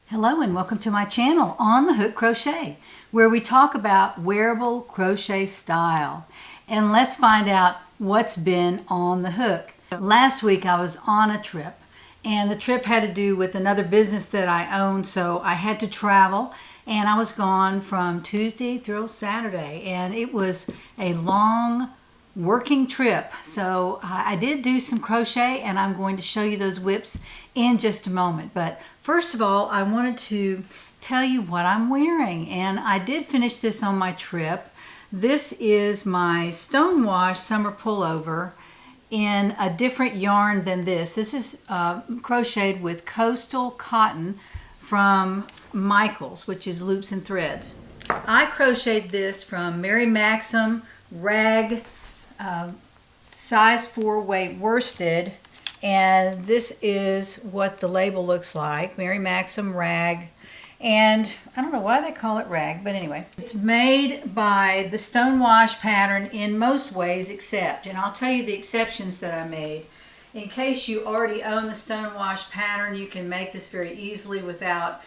Hello and welcome to my channel On the Hook Crochet, where we talk about wearable crochet style. And let's find out what's been on the hook. Last week I was on a trip, and the trip had to do with another business that I own, so I had to travel, and I was gone from Tuesday through Saturday, and it was a long working trip. So I did do some crochet, and I'm going to show you those WIPs in just a moment. But first of all, I wanted to tell you what I'm wearing, and I did finish this on my trip. This is my Stonewash summer pullover in a different yarn than this. This is crocheted with coastal cotton from Michael's, which is loops and threads. I crocheted this from Maxim Ragg size 4 weight worsted, and this is what the label looks like, Maxim Ragg. And I don't know why they call it rag, but anyway, it's made by the Stonewash pattern in most ways except, and I'll tell you the exceptions that I made. In case you already own the Stonewash pattern, you can make this very easily without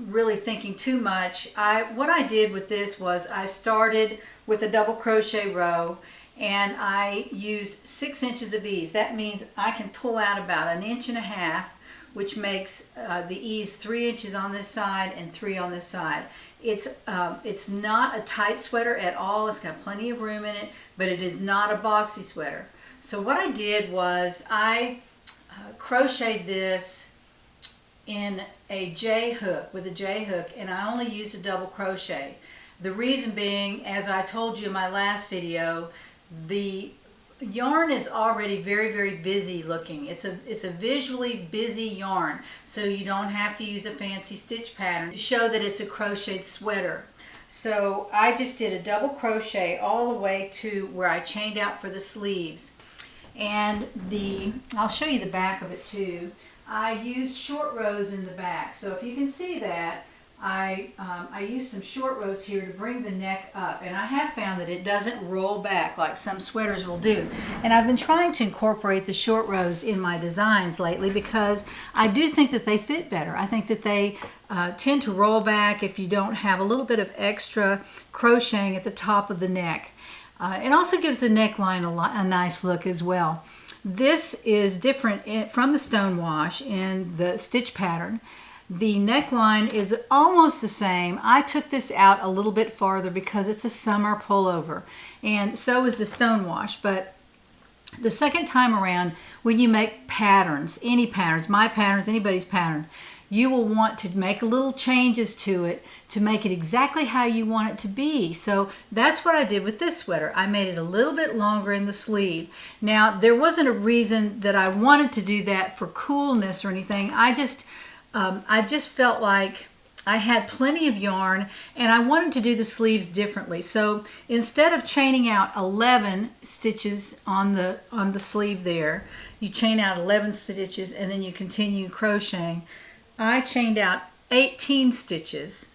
really thinking too much. What I did with this was I started with a double crochet row, and I used 6 inches of ease. That means I can pull out about 1.5 inches, which makes the ease 3 inches on this side and 3 on this side. It's not a tight sweater at all. It's got plenty of room in it, but it is not a boxy sweater. So what I did was I crocheted this in a J hook, with a J hook, and I only used a double crochet. The reason being, as I told you in my last video, the yarn is already very busy looking. It's a visually busy yarn, so you don't have to use a fancy stitch pattern to show that it's a crocheted sweater. So I just did a double crochet all the way to where I chained out for the sleeves. And I'll show you the back of it too. I used short rows in the back, so if you can see that, I used some short rows here to bring the neck up, and I have found that it doesn't roll back like some sweaters will do. And I've been trying to incorporate the short rows in my designs lately because I do think that they fit better. I think that they tend to roll back if you don't have a little bit of extra crocheting at the top of the neck. It also gives the neckline a nice look as well. This is different from the Stonewash in the stitch pattern. The neckline is almost the same. I took this out a little bit farther because it's a summer pullover, and so is the Stonewash. But the second time around, when you make patterns, any patterns, my patterns, anybody's pattern, you will want to make little changes to it to make it exactly how you want it to be. So that's what I did with this sweater. I made it a little bit longer in the sleeve. Now, there wasn't a reason that I wanted to do that for coolness or anything. I just felt like I had plenty of yarn, and I wanted to do the sleeves differently. So instead of chaining out 11 stitches on the sleeve there, you chain out 11 stitches and then you continue crocheting. I chained out 18 stitches,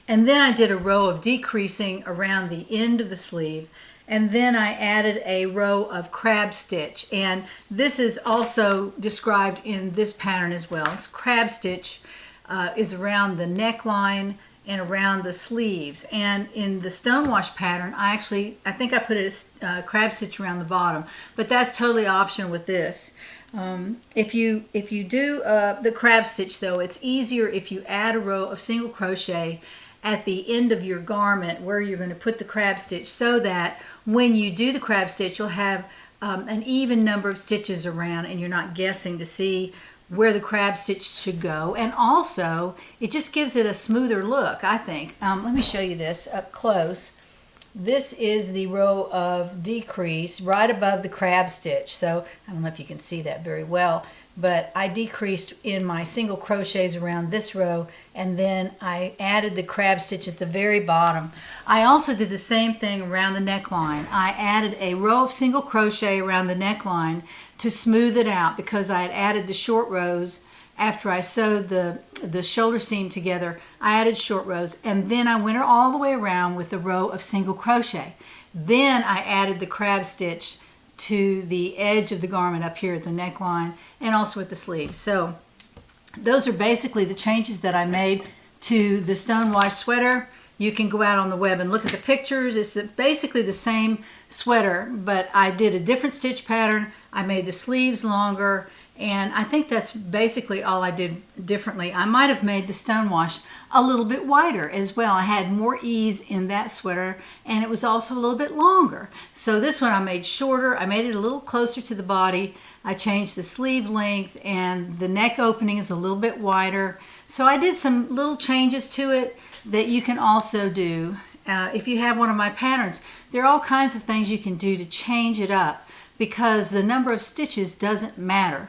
and then I did a row of decreasing around the end of the sleeve, and then I added a row of crab stitch, and this is also described in this pattern as well. This crab stitch is around the neckline and around the sleeves, and in the Stonewash pattern I think I put a crab stitch around the bottom, but that's totally optional with this. If you do the crab stitch though, it's easier if you add a row of single crochet at the end of your garment where you're going to put the crab stitch, so that when you do the crab stitch you'll have an even number of stitches around, and you're not guessing to see where the crab stitch should go. And also it just gives it a smoother look, I think. Let me show you this up close. This is the row of decrease right above the crab stitch. So I don't know if you can see that very well, but I decreased in my single crochets around this row, and then I added the crab stitch at the very bottom. I also did the same thing around the neckline. I added a row of single crochet around the neckline to smooth it out because I had added the short rows after I sewed the shoulder seam together. I added short rows, and then I went all the way around with a row of single crochet. Then I added the crab stitch to the edge of the garment up here at the neckline and also at the sleeve. So those are basically the changes that I made to the Stonewash sweater. You can go out on the web and look at the pictures. It's basically the same sweater, but I did a different stitch pattern. I made the sleeves longer, and I think that's basically all I did differently. I might have made the Stonewash a little bit wider as well. I had more ease in that sweater, and it was also a little bit longer. So this one I made shorter. I made it a little closer to the body. I changed the sleeve length, and the neck opening is a little bit wider. So I did some little changes to it that you can also do. If you have one of my patterns, there are all kinds of things you can do to change it up, because the number of stitches doesn't matter.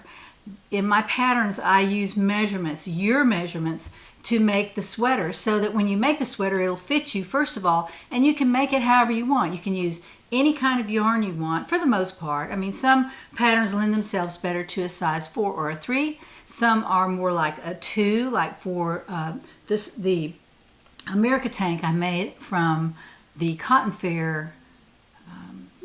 In my patterns, I use measurements, your measurements, to make the sweater, so that when you make the sweater, it'll fit you, first of all, and you can make it however you want. You can use any kind of yarn you want, for the most part. I mean, some patterns lend themselves better to a size 4 or a 3. Some are more like a 2, like for the America Tank I made from the Cotton Fair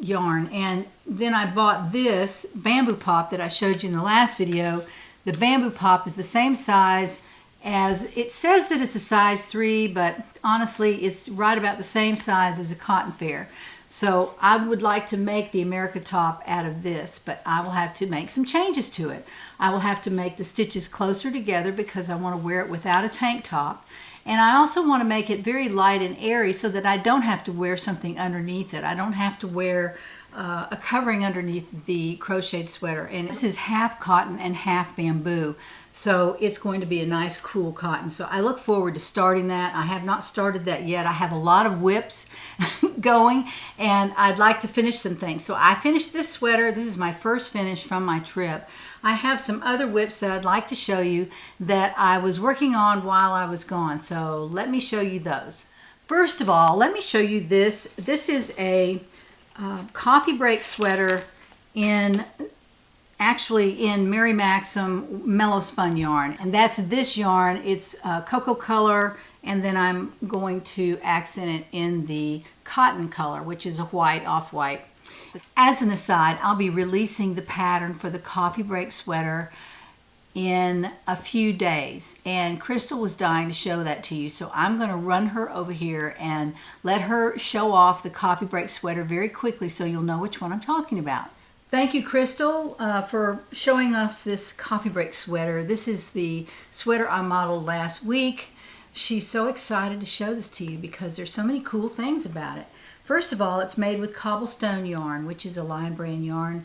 yarn. And then I bought this bamboo pop that I showed you in the last video. The bamboo pop is the same size as, it says that it's a size 3, but honestly it's right about the same size as a Cotton Fair. So I would like to make the America top out of this, but I will have to make some changes to it. I will have to make the stitches closer together because I want to wear it without a tank top. And I also want to make it very light and airy so that I don't have to wear something underneath it. I don't have to wear a covering underneath the crocheted sweater. And this is half cotton and half bamboo. So it's going to be a nice cool cotton. So I look forward to starting that. I have not started that yet. I have a lot of WIPS going, and I'd like to finish some things. So I finished this sweater. This is my first finish from my trip. I have some other WIPS that I'd like to show you that I was working on while I was gone. So let me show you those. First of all, let me show you this. This is a coffee break sweater in Mary Maxim Mellowspun yarn, and that's this yarn. It's cocoa color, and then I'm going to accent it in the cotton color, which is a white, off-white. As an aside, I'll be releasing the pattern for the coffee break sweater in a few days, and Crystal was dying to show that to you, so I'm going to run her over here and let her show off the coffee break sweater very quickly so you'll know which one I'm talking about. Thank you, Crystal, for showing us this coffee break sweater. This is the sweater I modeled last week. She's so excited to show this to you because there's so many cool things about it. First of all, it's made with Cobblestone yarn, which is a Lion Brand yarn,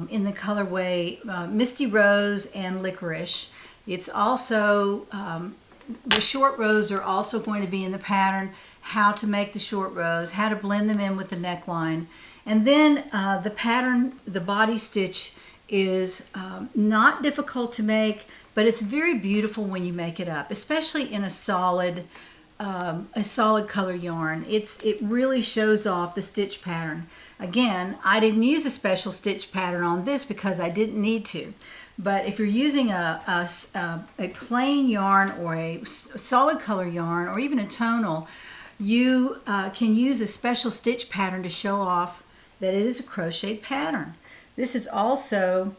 in the colorway Misty Rose and Licorice. It's also, the short rows are also going to be in the pattern, how to make the short rows, how to blend them in with the neckline. And then the pattern, the body stitch, is not difficult to make, but it's very beautiful when you make it up, especially in a solid color yarn. It really shows off the stitch pattern. Again, I didn't use a special stitch pattern on this because I didn't need to. But if you're using a plain yarn or a solid color yarn or even a tonal, you can use a special stitch pattern to show off that it is a crocheted pattern. This is also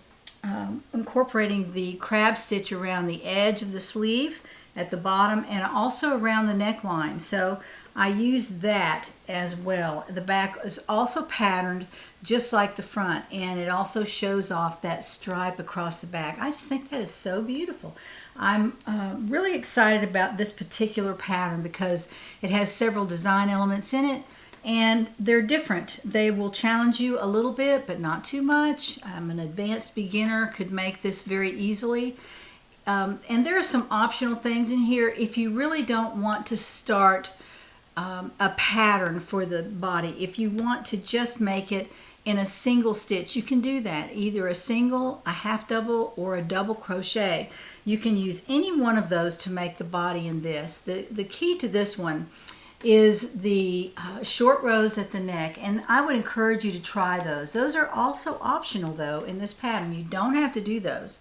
incorporating the crab stitch around the edge of the sleeve at the bottom and also around the neckline. So I used that as well. The back is also patterned just like the front, and it also shows off that stripe across the back. I just think that is so beautiful. I'm really excited about this particular pattern because it has several design elements in it, and they're different. They will challenge you a little bit, but not too much. An advanced beginner could make this very easily. And there are some optional things in here. If you really don't want to start a pattern for the body, if you want to just make it in a single stitch, you can do that. Either a single, a half double, or a double crochet. You can use any one of those to make the body in this. The key to this one is the short rows at the neck, and I would encourage you to try those. Those are also optional though in this pattern. You don't have to do those,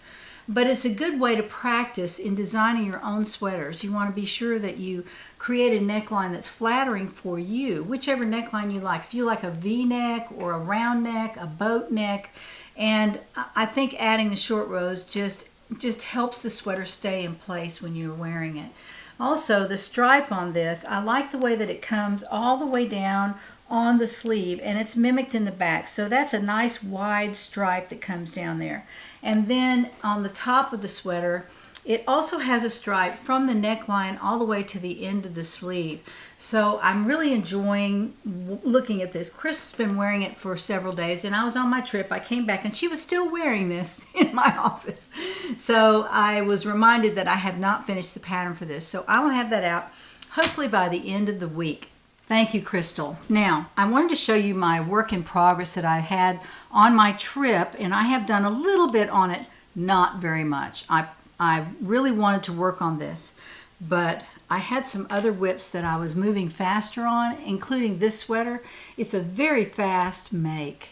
but it's a good way to practice in designing your own sweaters. You want to be sure that you create a neckline that's flattering for you, whichever neckline you like. If you like a V-neck or a round neck, a boat neck, and I think adding the short rows just just helps the sweater stay in place when you're wearing it. Also, the stripe on this, I like the way that it comes all the way down on the sleeve, and it's mimicked in the back. So that's a nice wide stripe that comes down there. And then on the top of the sweater, it also has a stripe from the neckline all the way to the end of the sleeve. So I'm really enjoying looking at this. Chris has been wearing it for several days, and I was on my trip. I came back and she was still wearing this in my office. So I was reminded that I have not finished the pattern for this. So I will have that out hopefully by the end of the week. Thank you, Crystal. Now, I wanted to show you my work in progress that I had on my trip, and I have done a little bit on it, not very much. I really wanted to work on this, but I had some other WIPs that I was moving faster on, including this sweater. It's a very fast make.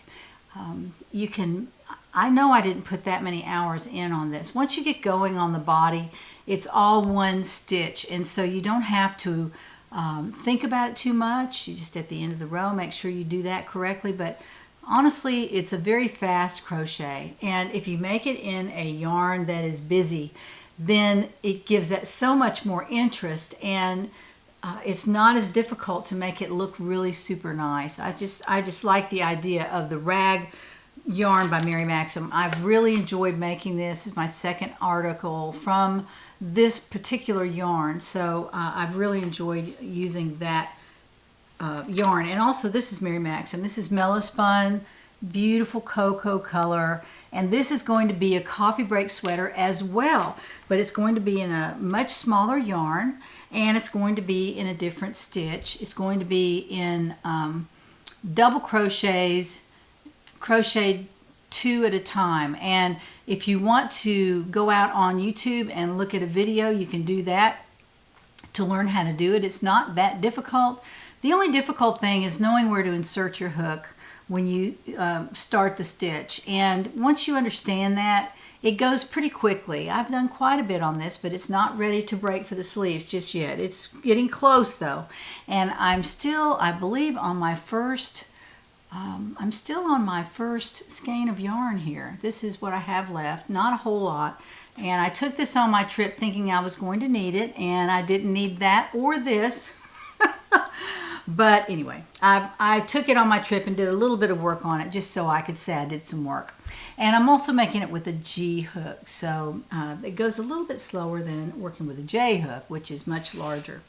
I know I didn't put that many hours in on this. Once you get going on the body, it's all one stitch, and so you don't have to think about it too much. You just at the end of the row make sure you do that correctly, but honestly it's a very fast crochet, and if you make it in a yarn that is busy, then it gives that so much more interest, and it's not as difficult to make it look really super nice. I just like the idea of the rag yarn by Mary Maxim. I've really enjoyed making this. This is my second article from this particular yarn, so I've really enjoyed using that yarn. And also, this is Mary Maxim. This is Mellowspun, beautiful cocoa color, and this is going to be a coffee break sweater as well, but it's going to be in a much smaller yarn, and it's going to be in a different stitch. It's going to be in double crochets, crocheted 2 at a time. And if you want to go out on YouTube and look at a video, you can do that to learn how to do it. It's not that difficult. The only difficult thing is knowing where to insert your hook when you start the stitch. And once you understand that, it goes pretty quickly. I've done quite a bit on this, but it's not ready to break for the sleeves just yet. It's getting close though. And I'm still, I believe, on my first I'm still on my first skein of yarn here. This is what I have left, not a whole lot. And I took this on my trip thinking I was going to need it, and I didn't need that or this. But anyway, I took it on my trip and did a little bit of work on it just so I could say I did some work. And I'm also making it with a G hook, so it goes a little bit slower than working with a J hook, which is much larger.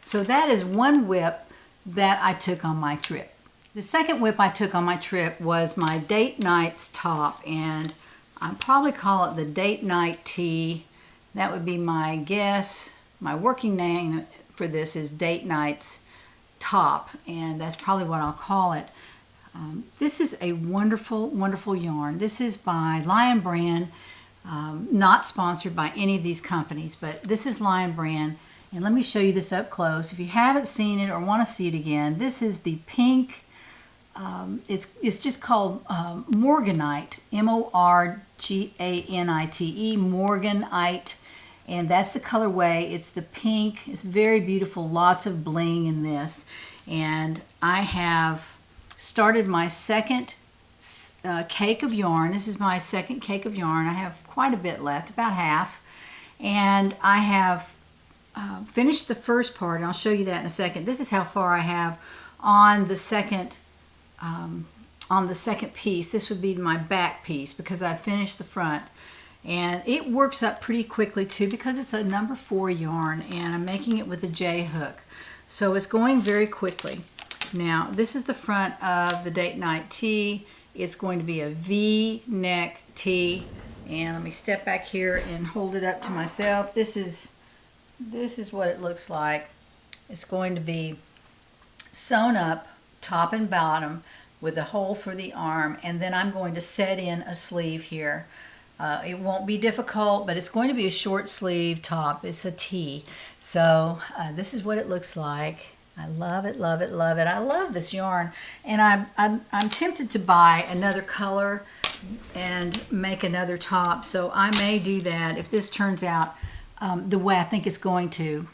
So that is one WIP that I took on my trip. The second WIP I took on my trip was my Date Nights top, and I'd probably call it the Date Night Tee. That would be my guess. My working name for this is Date Nights top, and that's probably what I'll call it. This is a wonderful, wonderful yarn. This is by Lion Brand, not sponsored by any of these companies, but this is Lion Brand. And let me show you this up close. If you haven't seen it or want to see it again, this is the pink. It's just called Morganite, M-O-R-G-A-N-I-T-E, Morganite, and that's the colorway. It's the pink. It's very beautiful, lots of bling in this. And I have started my second cake of yarn. This is my second cake of yarn. I have quite a bit left, about half, and I have finished the first part, and I'll show you that in a second. This is how far I have on the second piece. This would be my back piece because I finished the front, and it works up pretty quickly too because it's a number 4 yarn, and I'm making it with a J hook, so it's going very quickly. Now this is the front of the Date Night Tee. It's going to be a V-neck tee, and let me step back here and hold it up to myself. This is what it looks like. It's going to be sewn up top and bottom with a hole for the arm, and then I'm going to set in a sleeve here. It won't be difficult, but it's going to be a short sleeve top. It's a tee. So this is what it looks like. I love it, love it, love it. I love this yarn, and I'm tempted to buy another color and make another top, so I may do that if this turns out the way I think it's going to.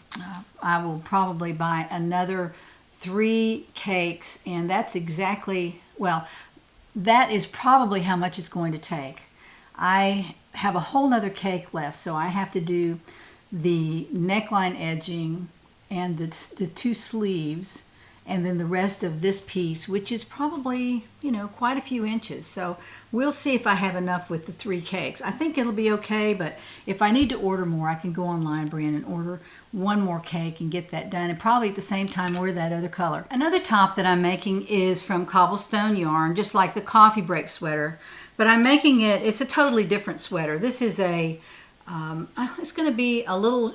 I will probably buy another 3 cakes, and that's exactly, well, that is probably how much it's going to take. I have a whole nother cake left, so I have to do the neckline edging and the two sleeves, and then the rest of this piece, which is probably, you know, quite a few inches. So we'll see if I have enough with the 3 cakes. I think it'll be okay, but if I need to order more, I can go online, Brian, and order 1 more cake and get that done, and probably at the same time order that other color. Another top that I'm making is from Cobblestone yarn, just like the coffee break sweater, but I'm making it, it's a totally different sweater. This is a, it's going to be a little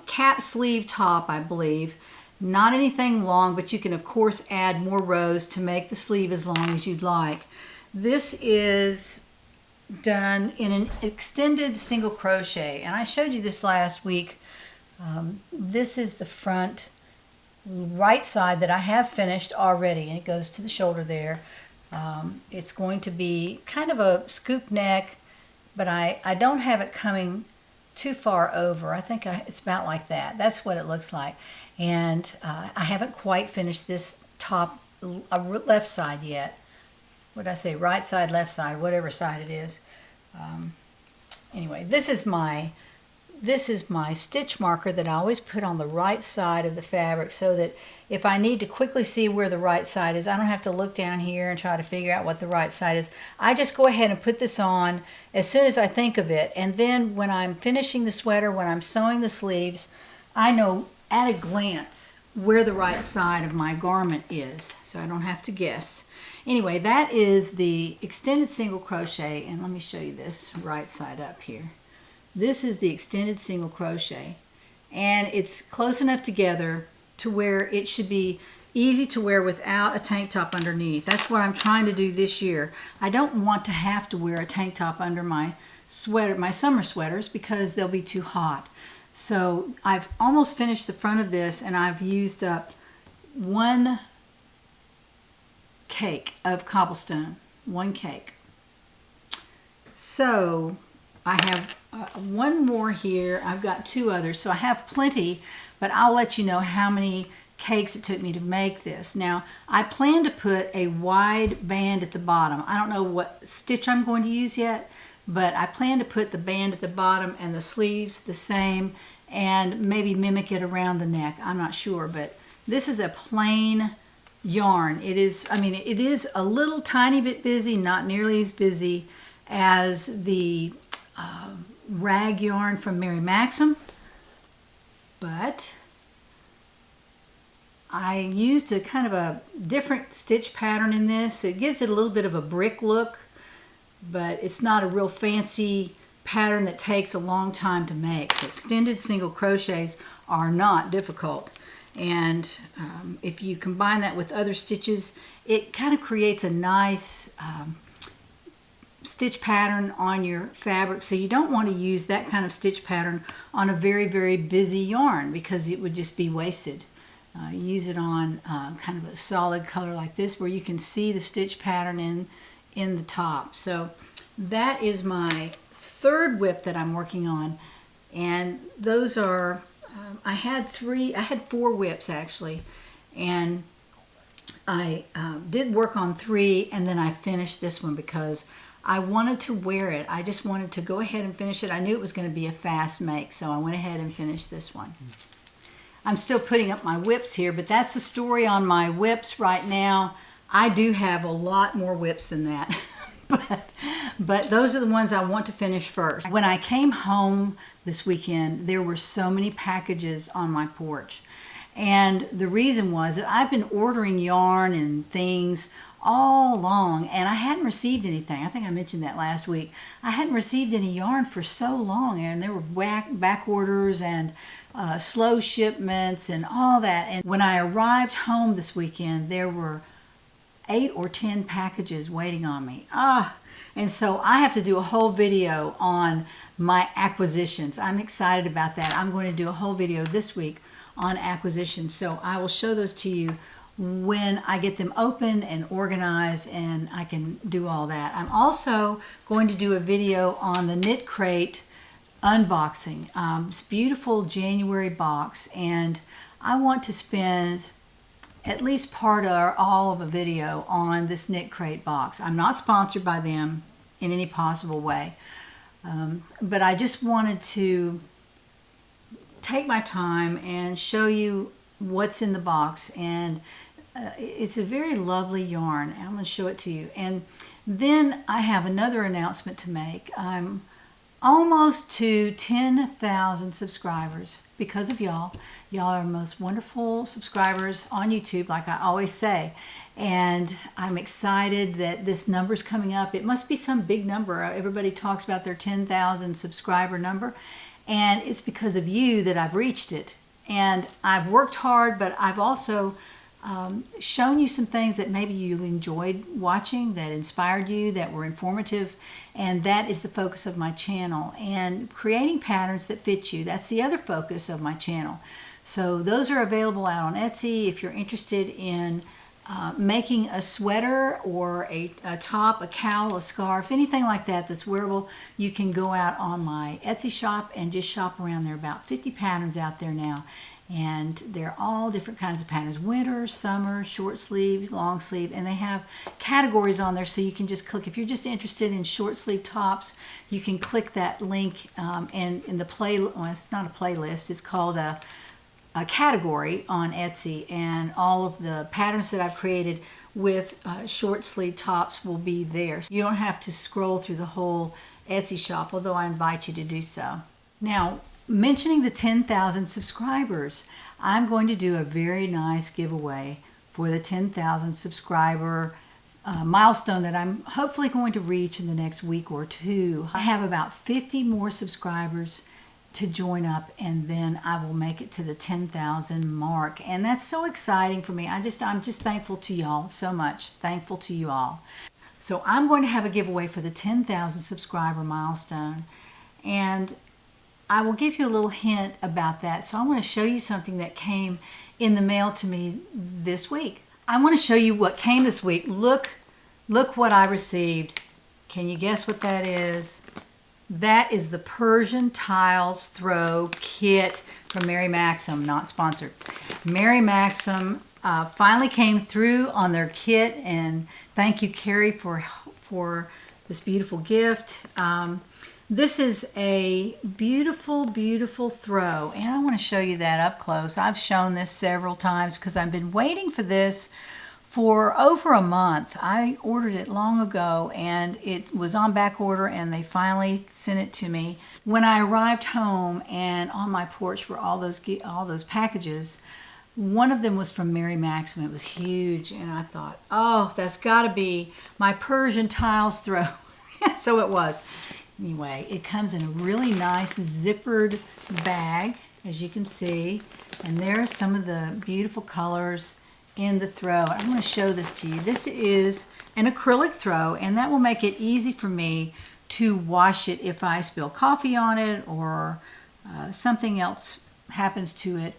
cap sleeve top, I believe. Not anything long, but you can of course add more rows to make the sleeve as long as you'd like. This is done in an extended single crochet, and I showed you this last week. This is the front right side that I have finished already, and it goes to the shoulder there. It's going to be kind of a scoop neck, but I don't have it coming too far over. I think it's about like that. That's what it looks like. And I haven't quite finished this top left side yet. What did I say? Right side, left side, whatever side it is. Anyway, this is my stitch marker that I always put on the right side of the fabric, so that if I need to quickly see where the right side is, I don't have to look down here and try to figure out what the right side is. I just go ahead and put this on as soon as I think of it, and then when I'm finishing the sweater, when I'm sewing the sleeves, I know at a glance where the right side of my garment is, so I don't have to guess. Anyway, that is the extended single crochet, and let me show you this right side up here. This is the extended single crochet, and it's close enough together to where it should be easy to wear without a tank top underneath. That's what I'm trying to do this year. I don't want to have to wear a tank top under my sweater, my summer sweaters, because they'll be too hot. So I've almost finished the front of this, and I've used up 1 cake of cobblestone, 1 cake. So I have 1 more here. I've got 2 others, so I have plenty, but I'll let you know how many cakes it took me to make this. Now, I plan to put a wide band at the bottom. I don't know what stitch I'm going to use yet, but I plan to put the band at the bottom and the sleeves the same, and maybe mimic it around the neck. I'm not sure, but this is a plain yarn. It is, I mean, it is a little tiny bit busy, not nearly as busy as the rag yarn from Maxim, but I used a kind of a different stitch pattern in this. It gives it a little bit of a brick look, but it's not a real fancy pattern that takes a long time to make. So extended single crochets are not difficult, and if you combine that with other stitches, it kind of creates a nice stitch pattern on your fabric. So you don't want to use that kind of stitch pattern on a very, very busy yarn, because it would just be wasted. Use it on kind of a solid color like this, where you can see the stitch pattern in the top. So that is my 3rd whip that I'm working on, and those are I had 4 whips actually, and I did work on 3, and then I finished this one because I wanted to wear it. I just wanted to go ahead and finish it. I knew it was going to be a fast make, so I went ahead and finished this one. I'm still putting up my whips here, but that's the story on my whips right now. I do have a lot more whips than that, but those are the ones I want to finish first. When I came home this weekend, there were so many packages on my porch, and the reason was that I've been ordering yarn and things all along, and I hadn't received anything. I think I mentioned that last week. I hadn't received any yarn for so long, and there were back orders and slow shipments and all that. And when I arrived home this weekend, there were 8 or 10 packages waiting on me. And so I have to do a whole video on my acquisitions. I'm excited about that. I'm going to do a whole video this week on acquisitions, so I will show those to you when I get them open and organized, and I can do all that. I'm also going to do a video on the Knit Crate unboxing. It's a beautiful January box, and I want to spend at least part or all of a video on this Knit Crate box. I'm not sponsored by them in any possible way, But I just wanted to take my time and show you what's in the box. And it's a very lovely yarn. I'm going to show it to you. And then I have another announcement to make. I'm almost to 10,000 subscribers because of y'all. Y'all are the most wonderful subscribers on YouTube, like I always say. And I'm excited that this number's coming up. It must be some big number. Everybody talks about their 10,000 subscriber number. And it's because of you that I've reached it. And I've worked hard, but I've also shown you some things that maybe you enjoyed watching, that inspired you, that were informative, and that is the focus of my channel. And creating patterns that fit you, that's the other focus of my channel. So those are available out on Etsy. If you're interested in making a sweater or a top, a cowl, a scarf, anything like that that's wearable, you can go out on my Etsy shop and just shop around. There are about 50 patterns out there now. And they're all different kinds of patterns: winter, summer, short sleeve, long sleeve, and they have categories on there, so you can just click. If you're just interested in short sleeve tops, you can click that link, and in the well, it's not a playlist, it's called a category on Etsy, and all of the patterns that I've created with short sleeve tops will be there. You don't have to scroll through the whole Etsy shop, although I invite you to do so. Now, mentioning the 10,000 subscribers, I'm going to do a very nice giveaway for the 10,000 subscriber milestone that I'm hopefully going to reach in the next week or two. I have about 50 more subscribers to join up, and then I will make it to the 10,000 mark. And that's so exciting for me. I'm just thankful to y'all so much. Thankful to you all. So I'm going to have a giveaway for the 10,000 subscriber milestone. And I will give you a little hint about that. So I want to show you something that came in the mail to me this week. I want to show you what came this week. Look what I received. Can you guess what that is? That is the Persian Tiles Throw Kit from Mary Maxim, not sponsored. Mary Maxim finally came through on their kit, and thank you, Carrie, for this beautiful gift. This is a beautiful, beautiful throw, and I want to show you that up close. I've shown this several times because I've been waiting for this for over a month. I ordered it long ago, and it was on back order, and they finally sent it to me. When I arrived home, and on my porch were all those packages, one of them was from Mary Maxim. It was huge, and I thought, oh, that's got to be my Persian Tiles Throw. So it was. Anyway, it comes in a really nice zippered bag, as you can see. And there are some of the beautiful colors in the throw. I'm going to show this to you. This is an acrylic throw, and that will make it easy for me to wash it if I spill coffee on it or something else happens to it.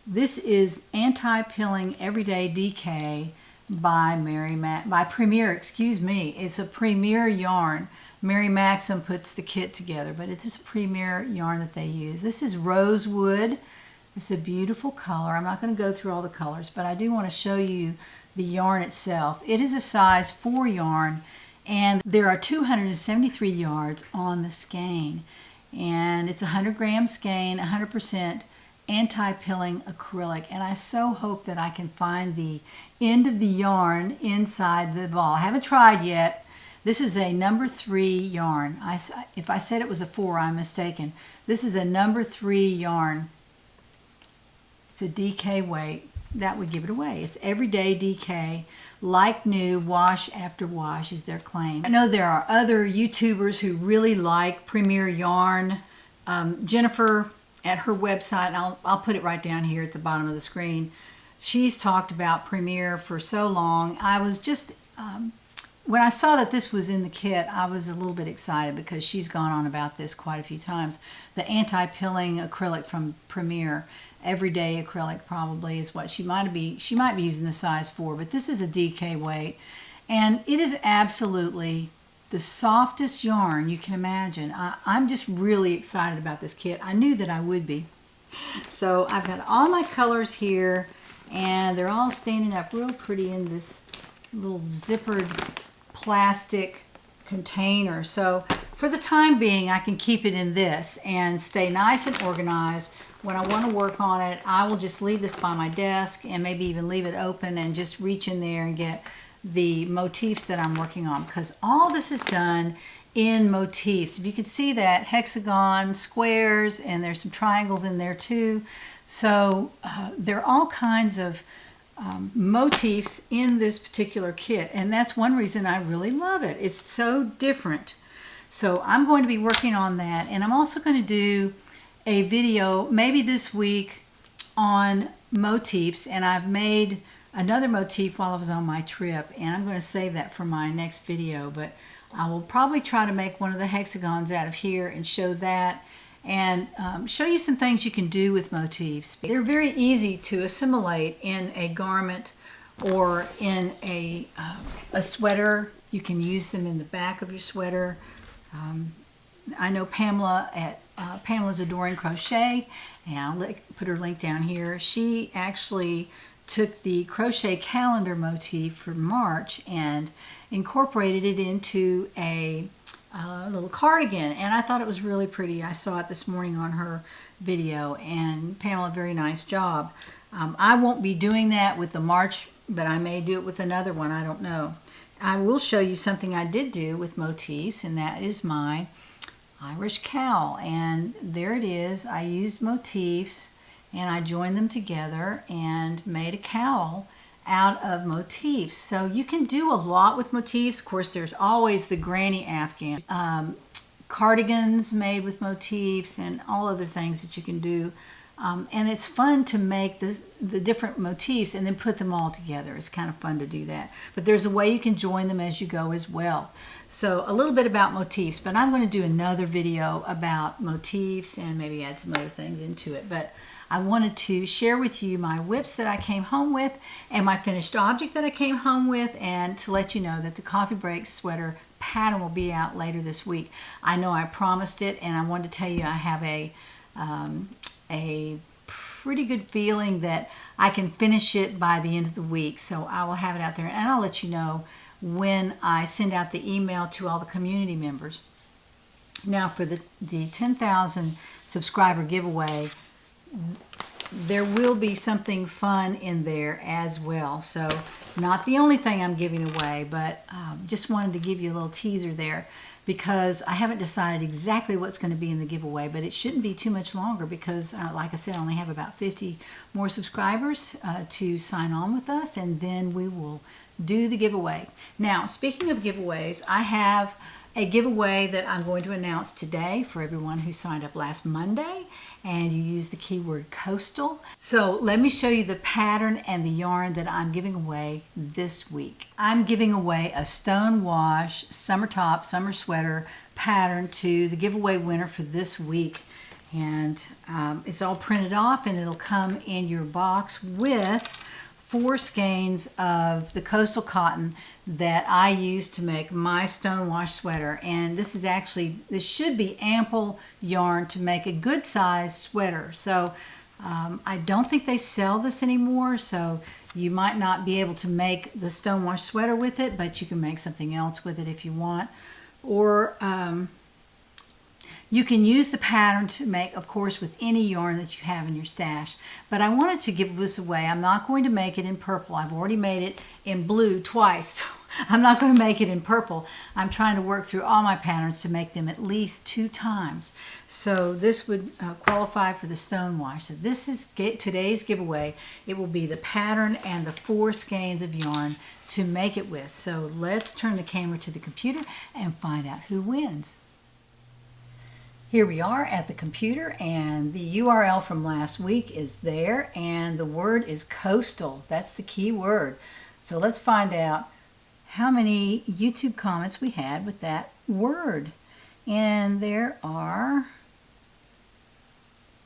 This is Anti-Pilling Everyday DK by Premier, excuse me. It's a Premier yarn. Mary Maxim puts the kit together, but it's a Premier yarn that they use. This is Rosewood. It's a beautiful color. I'm not going to go through all the colors, but I do want to show you the yarn itself. It is a size 4 yarn, and there are 273 yards on the skein. And it's a 100-gram skein, 100% anti-pilling acrylic. And I so hope that I can find the end of the yarn inside the ball. I haven't tried yet. This is a number 3 yarn. If I said it was a 4, I'm mistaken. This is a number 3 yarn. It's a DK weight. That would give it away. It's everyday DK, like new, wash after wash is their claim. I know there are other YouTubers who really like Premier yarn. Jennifer, at her website, and I'll put it right down here at the bottom of the screen, she's talked about Premier for so long. I was just... when I saw that this was in the kit, I was a little bit excited because she's gone on about this quite a few times. The anti-pilling acrylic from Premier, everyday acrylic probably is what she might be using the size 4, but this is a DK weight, and it is absolutely the softest yarn you can imagine. I'm just really excited about this kit. I knew that I would be. So I've got all my colors here, and they're all standing up real pretty in this little zippered plastic container. So for the time being, I can keep it in this and stay nice and organized. When I want to work on it, I will just leave this by my desk and maybe even leave it open and just reach in there and get the motifs that I'm working on, because all this is done in motifs. If you can see that, hexagon, squares, and there's some triangles in there too. So there are all kinds of motifs in this particular kit, and that's one reason I really love it. It's so different. So I'm going to be working on that, and I'm also going to do a video maybe this week on motifs, and I've made another motif while I was on my trip, and I'm going to save that for my next video, but I will probably try to make one of the hexagons out of here and show that, and show you some things you can do with motifs. They're very easy to assimilate in a garment or in a sweater. You can use them in the back of your sweater. I know Pamela at Pamela's Adoring Crochet, and I'll put her link down here. She actually took the crochet calendar motif for March and incorporated it into a little cardigan, and I thought it was really pretty. I saw it this morning on her video, and Pamela, very nice job. I won't be doing that with the March, but I may do it with another one. I don't know. I will show you something I did do with motifs, and that is my Irish cowl, and there it is. I used motifs and I joined them together and made a cowl out of motifs. So you can do a lot with motifs. Of course, there's always the granny Afghan cardigans made with motifs and all other things that you can do. And it's fun to make the different motifs and then put them all together. It's kind of fun to do that. But there's a way you can join them as you go as well. So a little bit about motifs, but I'm going to do another video about motifs and maybe add some other things into it. But I wanted to share with you my WIPS that I came home with and my finished object that I came home with, and to let you know that the Coffee Break sweater pattern will be out later this week. I know I promised it, and I wanted to tell you I have a pretty good feeling that I can finish it by the end of the week. So I will have it out there, and I'll let you know when I send out the email to all the community members. Now for the 10,000 subscriber giveaway, there will be something fun in there as well. So not the only thing I'm giving away, but just wanted to give you a little teaser there, because I haven't decided exactly what's going to be in the giveaway, but it shouldn't be too much longer because, like I said, I only have about 50 more subscribers to sign on with us, and then we will do the giveaway. Now, speaking of giveaways, I have a giveaway that I'm going to announce today for everyone who signed up last Monday and you used the keyword coastal. So let me show you the pattern and the yarn that I'm giving away this week. I'm giving away a Stonewash summer top, summer sweater pattern to the giveaway winner for this week. And it's all printed off, and it'll come in your box with 4 skeins of the coastal cotton that I use to make my Stonewash sweater. And this should be ample yarn to make a good size sweater. So I don't think they sell this anymore, so you might not be able to make the Stonewash sweater with it, but you can make something else with it if you want. Or you can use the pattern to make, of course, with any yarn that you have in your stash. But I wanted to give this away. I'm not going to make it in purple. I've already made it in blue twice. So I'm not going to make it in purple. I'm trying to work through all my patterns to make them at least 2 times. So this would qualify for the Stonewash. So this is today's giveaway. It will be the pattern and the 4 skeins of yarn to make it with. So let's turn the camera to the computer and find out who wins. Here we are at the computer, and the URL from last week is there, and the word is coastal. That's the key word. So let's find out how many YouTube comments we had with that word. And there are,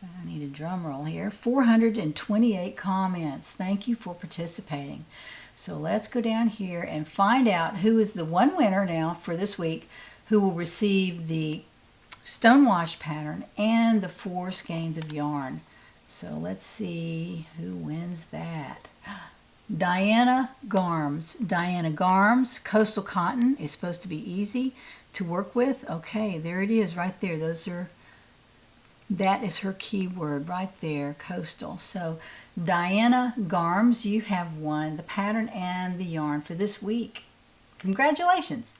I need a drum roll here, 428 comments. Thank you for participating. So let's go down here and find out who is the one winner now for this week who will receive the Stonewash pattern and the 4 skeins of yarn. So let's see who wins that. Diana Garms. Diana Garms, coastal cotton is supposed to be easy to work with. Okay, there it is right there. That is her keyword right there, coastal. So Diana Garms, you have won the pattern and the yarn for this week. Congratulations.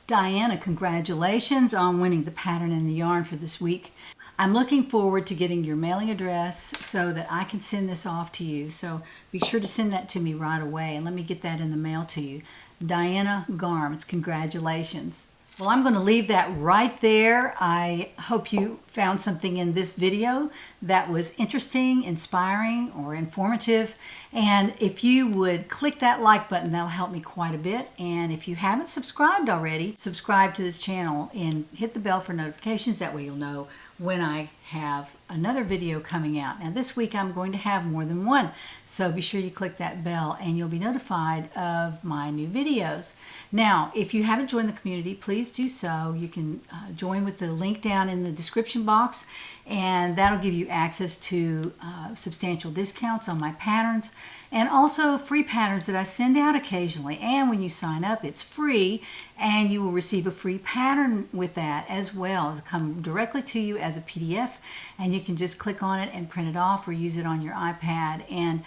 Diana, congratulations on winning the pattern and the yarn for this week. I'm looking forward to getting your mailing address so that I can send this off to you. So be sure to send that to me right away and let me get that in the mail to you. Diana Garms, congratulations. Well, I'm going to leave that right there. I hope you found something in this video that was interesting, inspiring, or informative. And if you would click that like button, that'll help me quite a bit. And if you haven't subscribed already, subscribe to this channel and hit the bell for notifications. That way you'll know when I have another video coming out. Now this week I'm going to have more than one, so be sure you click that bell and you'll be notified of my new videos. Now if you haven't joined the community, please do so. You can join with the link down in the description box, and that'll give you access to substantial discounts on my patterns and also free patterns that I send out occasionally. And when you sign up, it's free, and you will receive a free pattern with that as well. It'll come directly to you as a PDF, and you can just click on it and print it off or use it on your iPad. And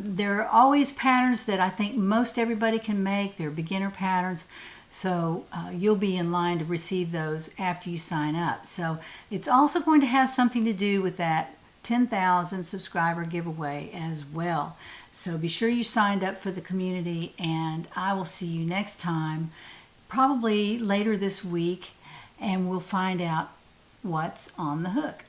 there are always patterns that I think most everybody can make. They're beginner patterns. So you'll be in line to receive those after you sign up. So it's also going to have something to do with that 10,000 subscriber giveaway as well. So be sure you signed up for the community, and I will see you next time, probably later this week, and we'll find out what's on the hook.